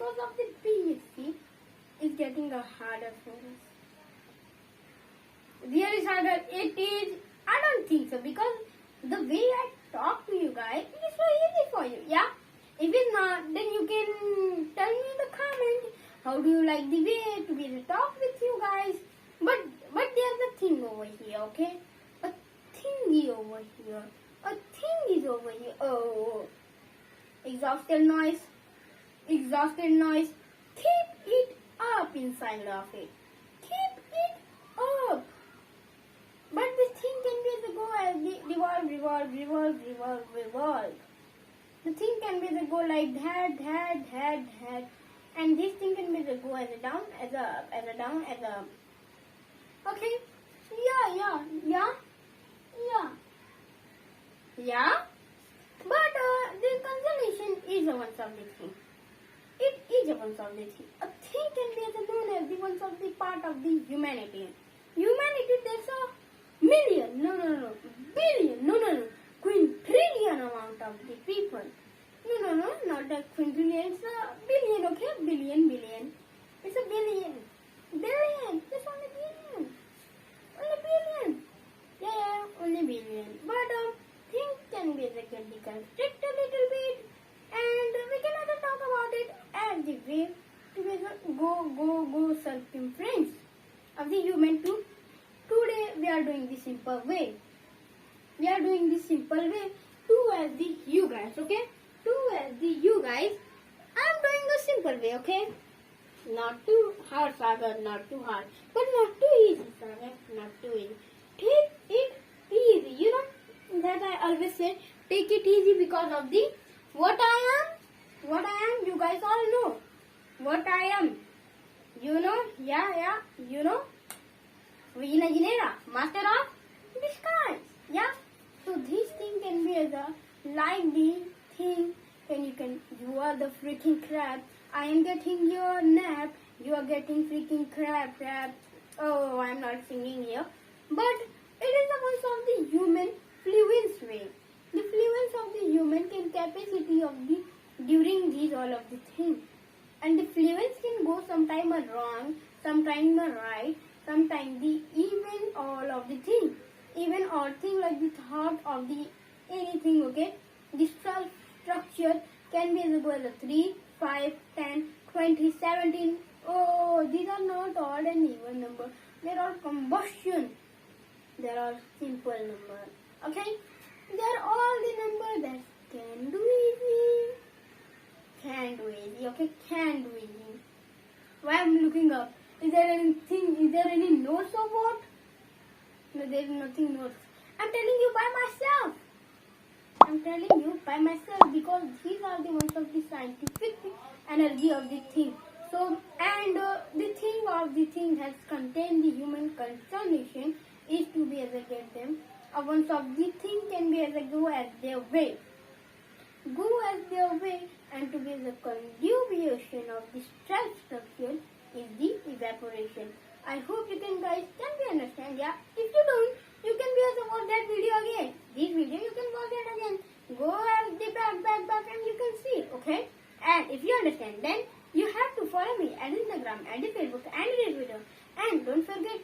because of the PSC is getting a harder for us. Really harder it is. I don't think so, because the way I talk to you guys, it is so easy for you. Yeah. If it's not, then you can tell me in the comment how do you like the way to be able to talk with you guys. But there's a thing over here, okay? A thingy over here. A thing is over here. Oh, exhausted noise. Exhausted noise. Keep it up inside of it. Keep it up. But this thing can be as a go as the revolve. The thing can be as a go like that. And this thing can be as a go as a down, as a down, as a. Okay? Yeah. But the consolation is a one of the thing. It is a one of the thing. A thing can be as a known as the one of the part of the humanity. Humanity, there's a million, billion, quintillion amount of the people. No, not a quintillion, it's a billion, okay? Billion. It's a billion. Billion, just only billion. Only billion. Yeah, only billion. But things can be get deconstruct a little bit, and we can also talk about it as the way to go circumference of the human too. Today we are doing the simple way. To as the you guys, okay? To as the you guys, I'm doing the simple way, okay? Not too hard, Sagar, not too hard. But not too easy, Sagar, not too easy. Take it easy, you know that I always say, take it easy because of the what I am, you guys all know. What I am, you know, yeah, you know. Originating, master of disguise, yeah. So this thing can be as a like the thing, and you are the freaking crab. I am getting your nap. You are getting freaking crab. Oh, I am not singing here, but it is the voice of the human fluence way. The fluence of the human can capacity of the during these all of the things, and the fluence can go sometime wrong, sometime right. Sometimes the even all of the thing, even all thing like the thought of the anything, okay? The structure can be as well as 3, 5, 10, 20, 17. Oh, these are not odd and even number. They are combustion. They are simple number. Okay? They are all the number that can do easy. Okay? Can do easy. Why I'm looking up? Is there any notes of what? No, there is nothing notes. I'm telling you by myself because these are the ones of the scientific energy of the thing. So, and the thing of the thing has contained the human consolation is to be as a get them. Once of the thing can be as a go as their way. And to be the conjugation of the stress structure is the evaporation. I hope you guys can be understand, yeah. If you don't, you can be also watch that video again. This video you can watch it again. Go at the back and you can see, okay? And if you understand, then you have to follow me at Instagram and Facebook and Twitter. And don't forget